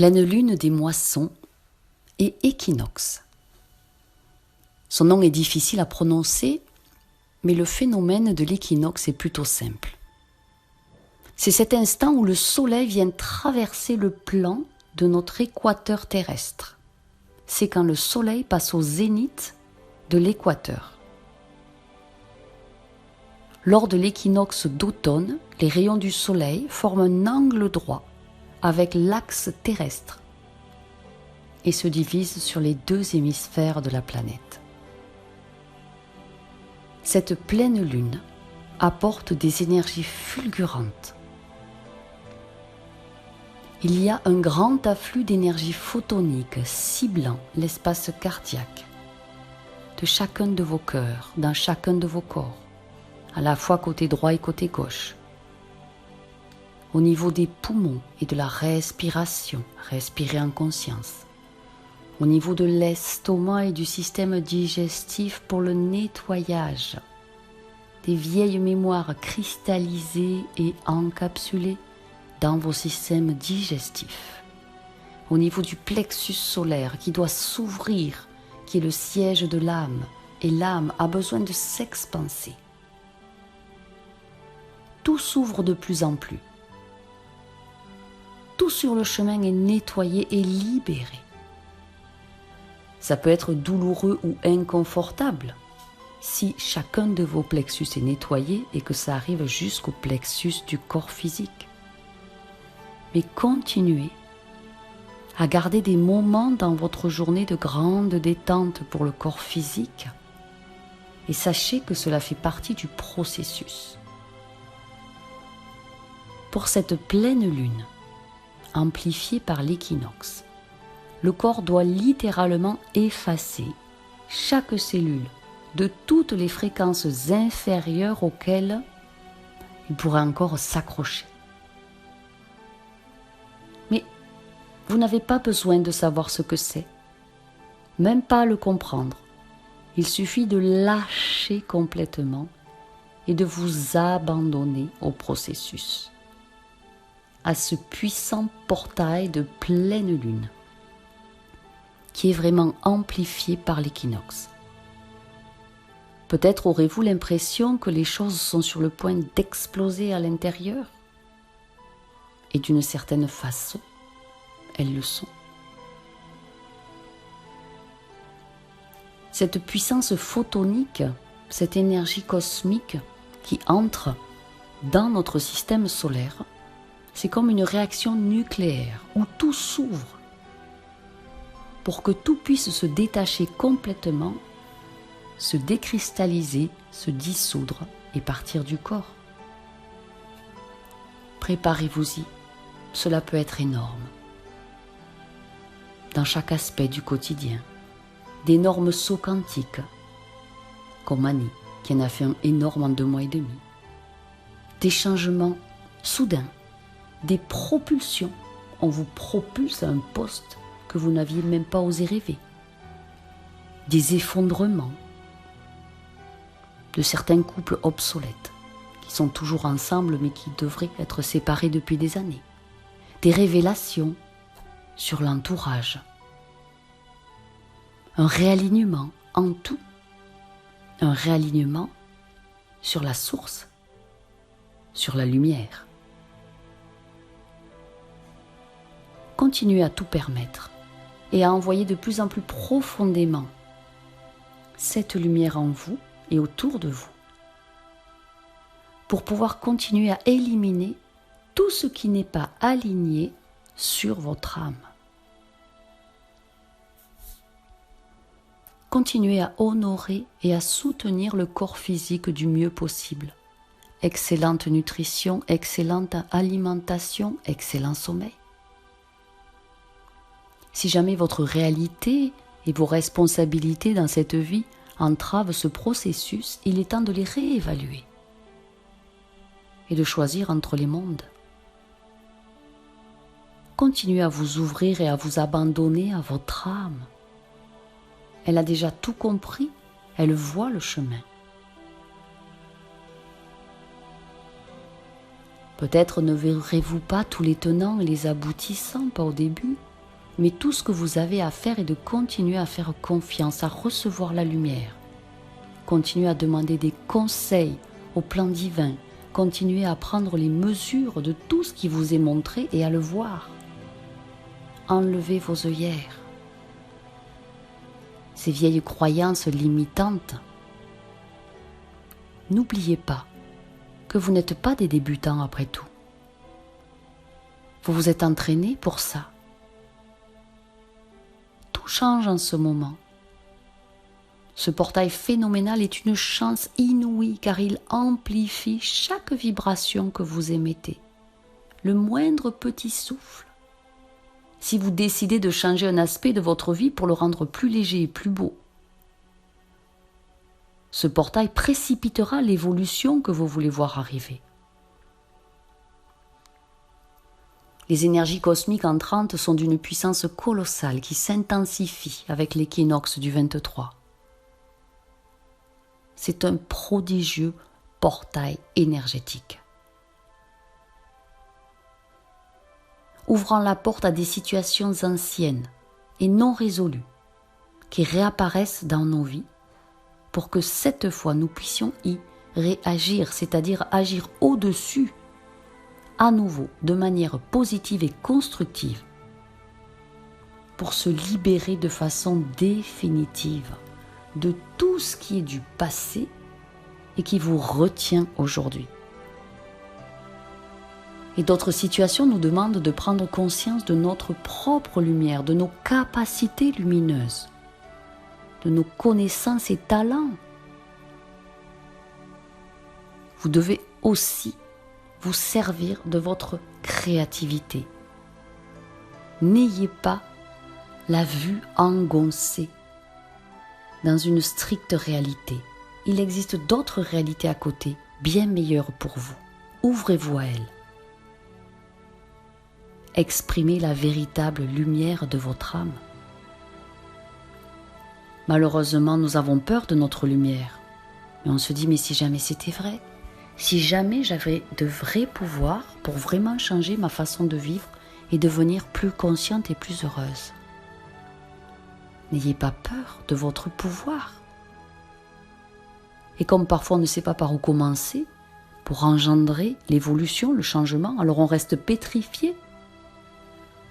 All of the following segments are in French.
Pleine lune des moissons et équinoxe. Son nom est difficile à prononcer, mais le phénomène de l'équinoxe est plutôt simple. C'est cet instant où le soleil vient traverser le plan de notre équateur terrestre. C'est quand le soleil passe au zénith de l'équateur. Lors de l'équinoxe d'automne, les rayons du soleil forment un angle droit avec l'axe terrestre et se divisent sur les deux hémisphères de la planète. Cette pleine lune apporte des énergies fulgurantes. Il y a un grand afflux d'énergie photonique ciblant l'espace cardiaque de chacun de vos cœurs, dans chacun de vos corps, à la fois côté droit et côté gauche. Au niveau des poumons et de la respiration, respirez en conscience. Au niveau de l'estomac et du système digestif pour le nettoyage des vieilles mémoires cristallisées et encapsulées dans vos systèmes digestifs. Au niveau du plexus solaire qui doit s'ouvrir, qui est le siège de l'âme, et l'âme a besoin de s'expanser. Tout s'ouvre de plus en plus. Tout sur le chemin est nettoyé et libéré. Ça peut être douloureux ou inconfortable si chacun de vos plexus est nettoyé et que ça arrive jusqu'au plexus du corps physique. Mais continuez à garder des moments dans votre journée de grande détente pour le corps physique et sachez que cela fait partie du processus. Pour cette pleine lune, amplifiée par l'équinoxe, le corps doit littéralement effacer chaque cellule de toutes les fréquences inférieures auxquelles il pourrait encore s'accrocher. Mais vous n'avez pas besoin de savoir ce que c'est, même pas le comprendre. Il suffit de lâcher complètement et de vous abandonner au processus, à ce puissant portail de pleine lune qui est vraiment amplifié par l'équinoxe. Peut-être aurez-vous l'impression que les choses sont sur le point d'exploser à l'intérieur. Et d'une certaine façon, elles le sont. Cette puissance photonique, cette énergie cosmique qui entre dans notre système solaire, c'est comme une réaction nucléaire où tout s'ouvre pour que tout puisse se détacher complètement, se décristalliser, se dissoudre et partir du corps. Préparez-vous-y, cela peut être énorme. Dans chaque aspect du quotidien, d'énormes sauts quantiques, comme Annie, qui en a fait un énorme en 2 mois et demi. Des changements soudains, des propulsions. On vous propulse à un poste que vous n'aviez même pas osé rêver. Des effondrements de certains couples obsolètes qui sont toujours ensemble mais qui devraient être séparés depuis des années. Des révélations sur l'entourage. Un réalignement en tout. Un réalignement sur la source, sur la lumière. Continuez à tout permettre et à envoyer de plus en plus profondément cette lumière en vous et autour de vous pour pouvoir continuer à éliminer tout ce qui n'est pas aligné sur votre âme. Continuez à honorer et à soutenir le corps physique du mieux possible. Excellente nutrition, excellente alimentation, excellent sommeil. Si jamais votre réalité et vos responsabilités dans cette vie entravent ce processus, il est temps de les réévaluer et de choisir entre les mondes. Continuez à vous ouvrir et à vous abandonner à votre âme. Elle a déjà tout compris, elle voit le chemin. Peut-être ne verrez-vous pas tous les tenants et les aboutissants, pas au début, Mais tout ce que vous avez à faire est de continuer à faire confiance, à recevoir la lumière. Continuez à demander des conseils au plan divin. Continuez à prendre les mesures de tout ce qui vous est montré et à le voir. Enlevez vos œillères. Ces vieilles croyances limitantes. N'oubliez pas que vous n'êtes pas des débutants après tout. Vous vous êtes entraînés pour ça. Tout change en ce moment. Ce portail phénoménal est une chance inouïe car il amplifie chaque vibration que vous émettez. Le moindre petit souffle. Si vous décidez de changer un aspect de votre vie pour le rendre plus léger et plus beau, ce portail précipitera l'évolution que vous voulez voir arriver. Les énergies cosmiques entrantes sont d'une puissance colossale qui s'intensifie avec l'équinoxe du 23. C'est un prodigieux portail énergétique. Ouvrant la porte à des situations anciennes et non résolues qui réapparaissent dans nos vies pour que cette fois nous puissions y réagir, c'est-à-dire agir au-dessus, à nouveau, de manière positive et constructive, pour se libérer de façon définitive de tout ce qui est du passé et qui vous retient aujourd'hui. Et d'autres situations nous demandent de prendre conscience de notre propre lumière, de nos capacités lumineuses, de nos connaissances et talents. Vous devez aussi vous servir de votre créativité. N'ayez pas la vue engoncée dans une stricte réalité. Il existe d'autres réalités à côté, bien meilleures pour vous. Ouvrez-vous à elles. Exprimez la véritable lumière de votre âme. Malheureusement, nous avons peur de notre lumière. Mais on se dit, mais si jamais c'était vrai, si jamais j'avais de vrais pouvoirs pour vraiment changer ma façon de vivre et devenir plus consciente et plus heureuse. N'ayez pas peur de votre pouvoir. Et comme parfois on ne sait pas par où commencer, pour engendrer l'évolution, le changement, alors on reste pétrifié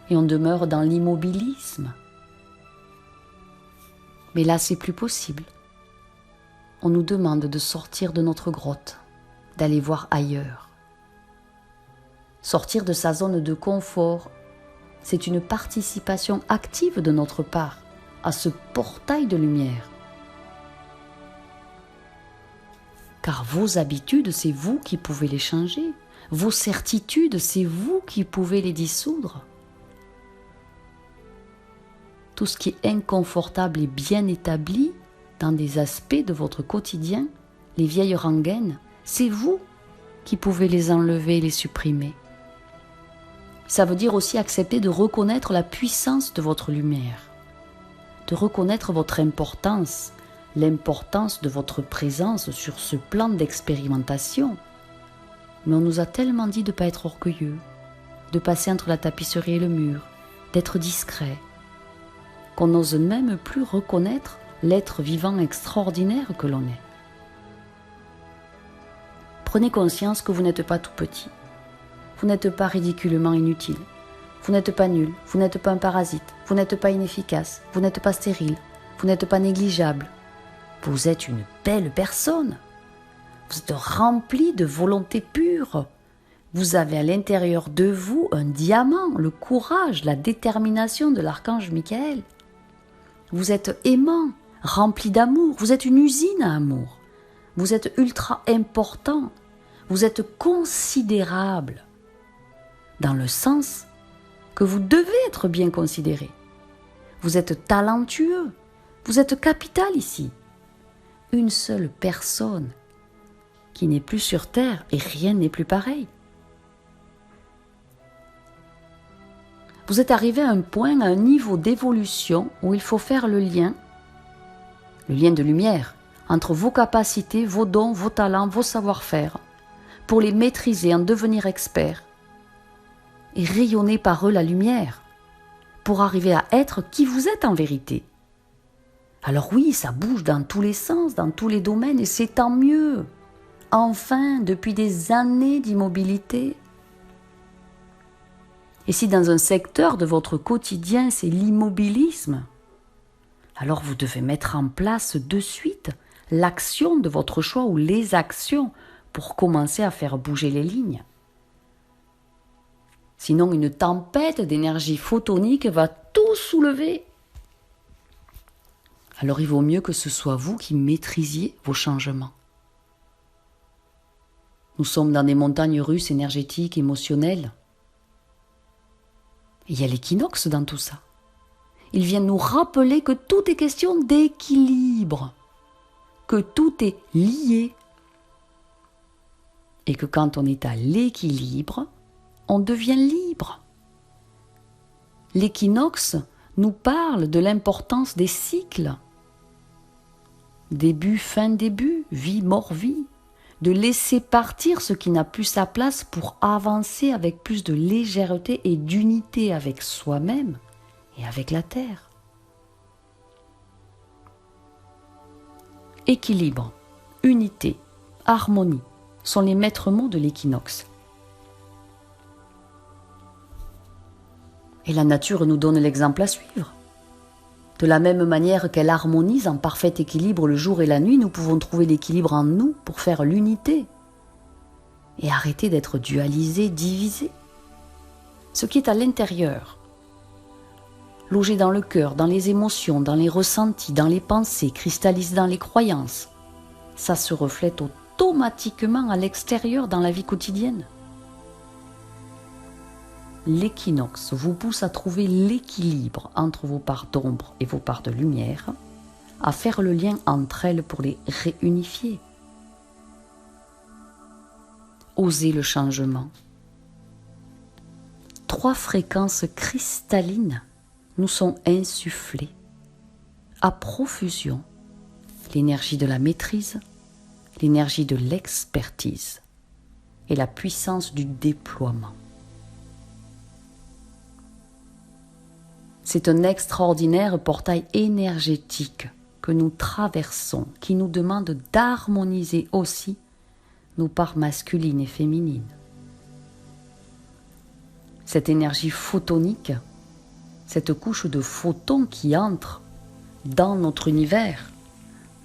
et on demeure dans l'immobilisme. Mais là, c'est plus possible. On nous demande de sortir de notre grotte, d'aller voir ailleurs. Sortir de sa zone de confort, c'est une participation active de notre part à ce portail de lumière. Car vos habitudes, c'est vous qui pouvez les changer. Vos certitudes, c'est vous qui pouvez les dissoudre. Tout ce qui est inconfortable et bien établi dans des aspects de votre quotidien, les vieilles rengaines, c'est vous qui pouvez les enlever et les supprimer. Ça veut dire aussi accepter de reconnaître la puissance de votre lumière, de reconnaître votre importance, l'importance de votre présence sur ce plan d'expérimentation. Mais on nous a tellement dit de ne pas être orgueilleux, de passer entre la tapisserie et le mur, d'être discret, qu'on n'ose même plus reconnaître l'être vivant extraordinaire que l'on est. Prenez conscience que vous n'êtes pas tout petit, vous n'êtes pas ridiculement inutile, vous n'êtes pas nul, vous n'êtes pas un parasite, vous n'êtes pas inefficace, vous n'êtes pas stérile, vous n'êtes pas négligeable. Vous êtes une belle personne. Vous êtes rempli de volonté pure. Vous avez à l'intérieur de vous un diamant, le courage, la détermination de l'archange Michael. Vous êtes aimant, rempli d'amour. Vous êtes une usine à amour. Vous êtes ultra important. Vous êtes considérable. Dans le sens que vous devez être bien considéré. Vous êtes talentueux. Vous êtes capital ici. Une seule personne qui n'est plus sur terre et rien n'est plus pareil. Vous êtes arrivé à un point, à un niveau d'évolution où il faut faire le lien de lumière entre vos capacités, vos dons, vos talents, vos savoir-faire, pour les maîtriser, en devenir expert et rayonner par eux la lumière. pour arriver à être qui vous êtes en vérité. Alors oui, ça bouge dans tous les sens, dans tous les domaines, et c'est tant mieux. Enfin, depuis des années d'immobilité. Et si dans un secteur de votre quotidien, c'est l'immobilisme, alors vous devez mettre en place de suite l'action de votre choix ou les actions pour commencer à faire bouger les lignes. Sinon, une tempête d'énergie photonique va tout soulever. Alors il vaut mieux que ce soit vous qui maîtrisiez vos changements. Nous sommes dans des montagnes russes énergétiques, émotionnelles. Et il y a l'équinoxe dans tout ça. Il vient nous rappeler que tout est question d'équilibre, que tout est lié. Et que quand on est à l'équilibre, on devient libre. L'équinoxe nous parle de l'importance des cycles. Début, fin, début, vie, mort, vie. De laisser partir ce qui n'a plus sa place pour avancer avec plus de légèreté et d'unité avec soi-même et avec la Terre. Équilibre, unité, harmonie sont les maîtres mots de l'équinoxe. Et la nature nous donne l'exemple à suivre. De la même manière qu'elle harmonise en parfait équilibre le jour et la nuit, nous pouvons trouver l'équilibre en nous pour faire l'unité et arrêter d'être dualisé, divisé. Ce qui est à l'intérieur, logé dans le cœur, dans les émotions, dans les ressentis, dans les pensées, cristallise dans les croyances, ça se reflète automatiquement à l'extérieur dans la vie quotidienne. L'équinoxe vous pousse à trouver l'équilibre entre vos parts d'ombre et vos parts de lumière, à faire le lien entre elles pour les réunifier. Osez le changement. 3 fréquences cristallines nous sont insufflées à profusion. L'énergie de la maîtrise, l'énergie de l'expertise et la puissance du déploiement. C'est un extraordinaire portail énergétique que nous traversons, qui nous demande d'harmoniser aussi nos parts masculines et féminines. Cette énergie photonique, cette couche de photons qui entre dans notre univers,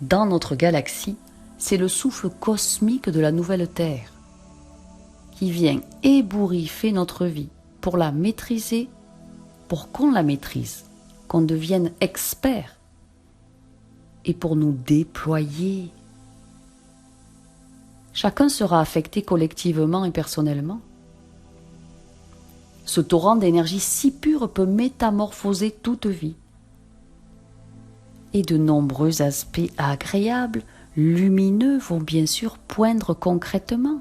dans notre galaxie, c'est le souffle cosmique de la nouvelle Terre qui vient ébouriffer notre vie pour la maîtriser, pour qu'on la maîtrise, qu'on devienne expert et pour nous déployer. Chacun sera affecté collectivement et personnellement. Ce torrent d'énergie si pure peut métamorphoser toute vie. Et de nombreux aspects agréables, lumineux vont bien sûr poindre concrètement,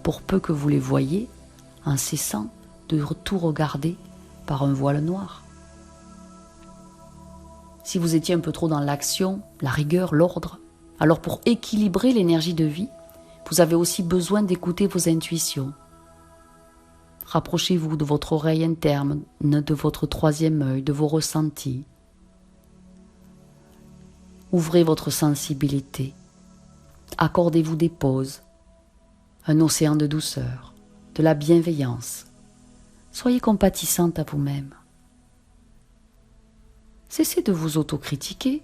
pour peu que vous les voyiez en cessant de tout regarder par un voile noir. Si vous étiez un peu trop dans l'action, la rigueur, l'ordre, alors pour équilibrer l'énergie de vie, vous avez aussi besoin d'écouter vos intuitions. Rapprochez-vous de votre oreille interne, de votre 3e œil, de vos ressentis. Ouvrez votre sensibilité. Accordez-vous des pauses, un océan de douceur, de la bienveillance. Soyez compatissante à vous-même. Cessez de vous autocritiquer.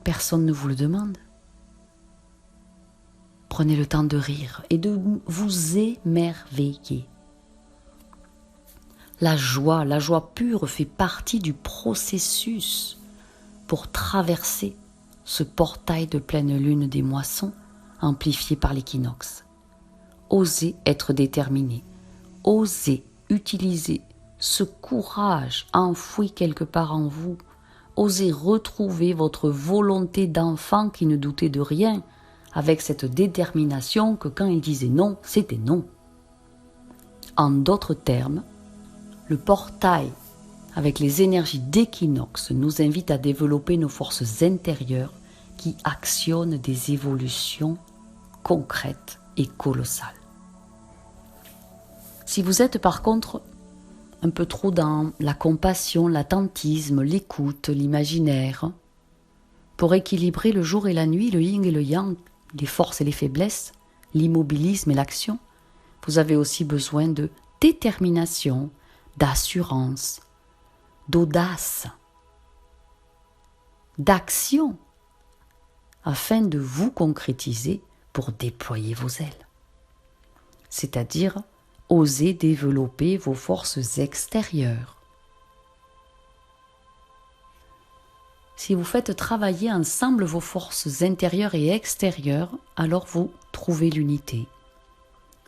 Personne ne vous le demande. Prenez le temps de rire et de vous émerveiller. La joie pure fait partie du processus pour traverser ce portail de pleine lune des moissons amplifié par l'équinoxe. Osez être déterminé. Osez utiliser ce courage enfoui quelque part en vous. Osez retrouver votre volonté d'enfant qui ne doutait de rien, avec cette détermination que quand il disait non, c'était non. En d'autres termes, le portail avec les énergies d'équinoxe nous invite à développer nos forces intérieures qui actionnent des évolutions concrètes et colossales. Si vous êtes par contre un peu trop dans la compassion, l'attentisme, l'écoute, l'imaginaire. Pour équilibrer le jour et la nuit, le yin et le yang, les forces et les faiblesses, l'immobilisme et l'action, vous avez aussi besoin de détermination, d'assurance, d'audace, d'action, afin de vous concrétiser pour déployer vos ailes. C'est-à-dire oser développer vos forces extérieures. Si vous faites travailler ensemble vos forces intérieures et extérieures, alors vous trouvez l'unité.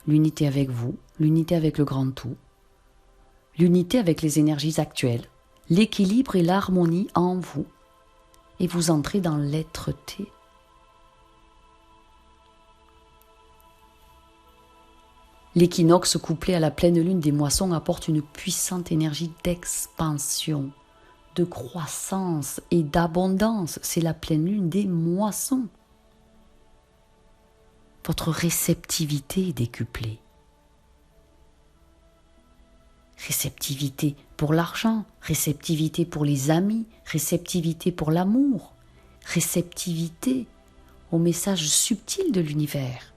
L'unité avec vous, l'unité avec le grand tout, l'unité avec les énergies actuelles, l'équilibre et l'harmonie en vous, et vous entrez dans l'être-té. L'équinoxe couplé à la pleine lune des moissons apporte une puissante énergie d'expansion, de croissance et d'abondance. C'est la pleine lune des moissons. Votre réceptivité est décuplée. Réceptivité pour l'argent, réceptivité pour les amis, réceptivité pour l'amour, réceptivité aux messages subtils de l'univers.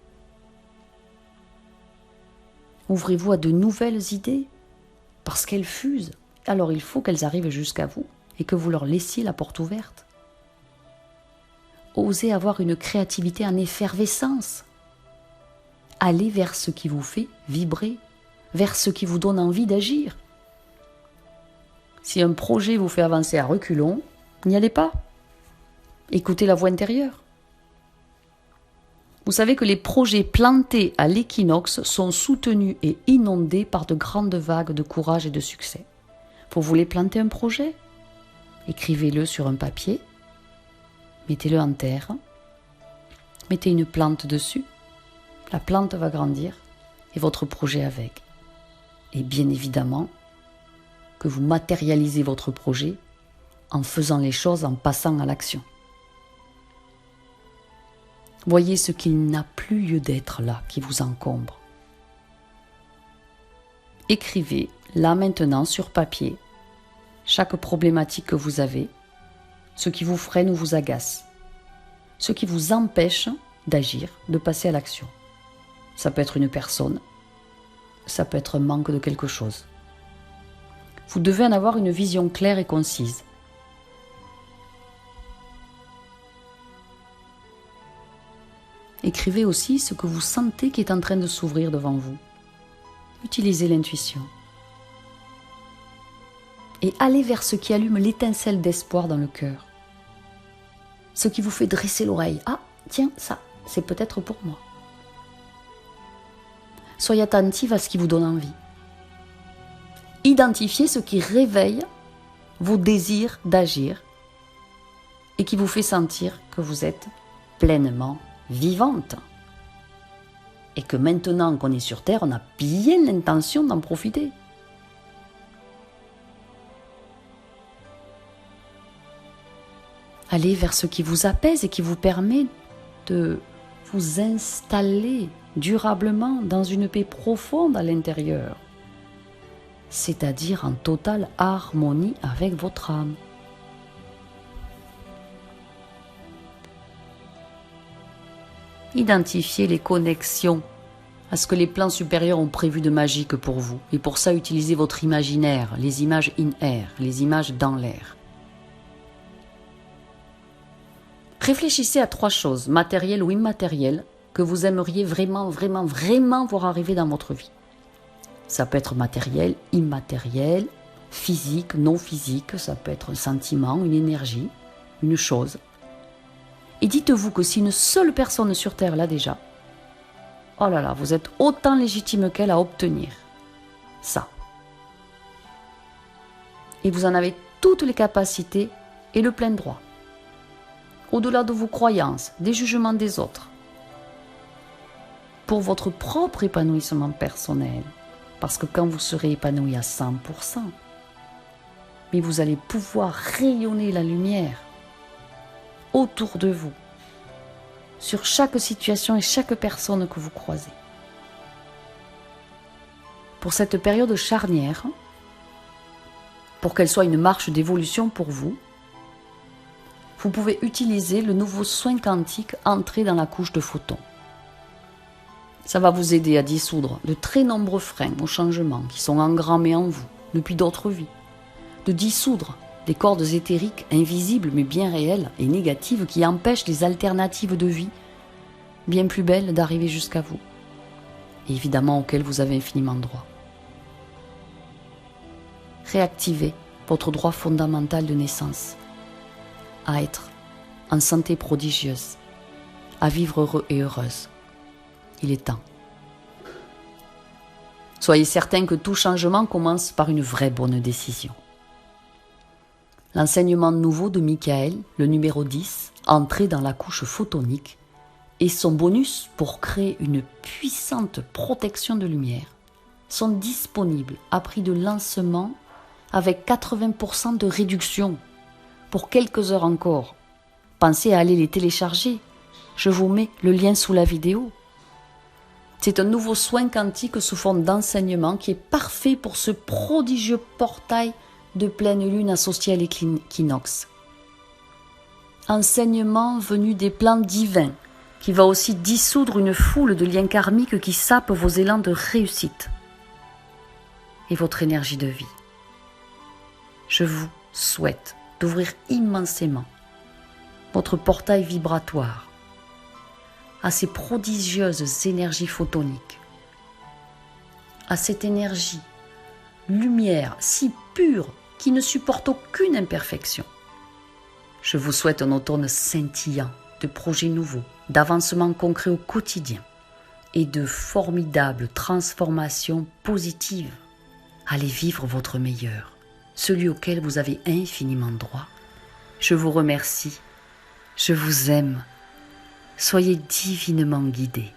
Ouvrez-vous à de nouvelles idées, parce qu'elles fusent. Alors il faut qu'elles arrivent jusqu'à vous et que vous leur laissiez la porte ouverte. Osez avoir une créativité en effervescence. Allez vers ce qui vous fait vibrer, vers ce qui vous donne envie d'agir. Si un projet vous fait avancer à reculons, n'y allez pas. Écoutez la voix intérieure. Vous savez que les projets plantés à l'équinoxe sont soutenus et inondés par de grandes vagues de courage et de succès. Vous voulez planter un projet? Écrivez-le sur un papier, mettez-le en terre, mettez une plante dessus, la plante va grandir et votre projet avec. Et bien évidemment que vous matérialisez votre projet en faisant les choses, en passant à l'action. Voyez ce qu'il n'a plus lieu d'être là, qui vous encombre. Écrivez, là maintenant, sur papier, chaque problématique que vous avez, ce qui vous freine ou vous agace, ce qui vous empêche d'agir, de passer à l'action. Ça peut être une personne, ça peut être un manque de quelque chose. Vous devez en avoir une vision claire et concise. Écrivez aussi ce que vous sentez qui est en train de s'ouvrir devant vous. Utilisez l'intuition. Et allez vers ce qui allume l'étincelle d'espoir dans le cœur. Ce qui vous fait dresser l'oreille. Ah, tiens, ça, c'est peut-être pour moi. Soyez attentif à ce qui vous donne envie. Identifiez ce qui réveille vos désirs d'agir et qui vous fait sentir que vous êtes pleinement vivante. Et que maintenant qu'on est sur Terre, on a bien l'intention d'en profiter. Allez vers ce qui vous apaise et qui vous permet de vous installer durablement dans une paix profonde à l'intérieur, c'est-à-dire en totale harmonie avec votre âme. Identifiez les connexions à ce que les plans supérieurs ont prévu de magique pour vous. Et pour ça, utilisez votre imaginaire, les images in air, les images dans l'air. Réfléchissez à 3 choses, matérielles ou immatérielles, que vous aimeriez vraiment voir arriver dans votre vie. Ça peut être matériel, immatériel, physique, non physique, ça peut être un sentiment, une énergie, une chose. Et dites-vous que si une seule personne sur Terre l'a déjà, oh là là, vous êtes autant légitime qu'elle à obtenir ça. Et vous en avez toutes les capacités et le plein droit. Au-delà de vos croyances, des jugements des autres. Pour votre propre épanouissement personnel. Parce que quand vous serez épanoui à 100%, mais vous allez pouvoir rayonner la lumière autour de vous, sur chaque situation et chaque personne que vous croisez. Pour cette période charnière, pour qu'elle soit une marche d'évolution pour vous, vous pouvez utiliser le nouveau soin quantique entré dans la couche de photons. Ça va vous aider à dissoudre de très nombreux freins au changement qui sont engrammés en vous depuis d'autres vies, de dissoudre des cordes éthériques invisibles mais bien réelles et négatives qui empêchent les alternatives de vie bien plus belles d'arriver jusqu'à vous, et évidemment auxquelles vous avez infiniment droit. Réactivez votre droit fondamental de naissance, à être en santé prodigieuse, à vivre heureux et heureuse. Il est temps. Soyez certain que tout changement commence par une vraie bonne décision. L'enseignement nouveau de Michael, le numéro 10, entré dans la couche photonique, et son bonus pour créer une puissante protection de lumière sont disponibles à prix de lancement avec 80% de réduction pour quelques heures encore. Pensez à aller les télécharger. Je vous mets le lien sous la vidéo. C'est un nouveau soin quantique sous forme d'enseignement qui est parfait pour ce prodigieux portail de pleine lune associé à l'équinoxe. Enseignement venu des plans divins qui va aussi dissoudre une foule de liens karmiques qui sapent vos élans de réussite et votre énergie de vie. Je vous souhaite d'ouvrir immensément votre portail vibratoire à ces prodigieuses énergies photoniques, à cette énergie, lumière si pure qui ne supporte aucune imperfection. Je vous souhaite un automne scintillant de projets nouveaux, d'avancements concrets au quotidien et de formidables transformations positives. Allez vivre votre meilleur, celui auquel vous avez infiniment droit. Je vous remercie, je vous aime. Soyez divinement guidés.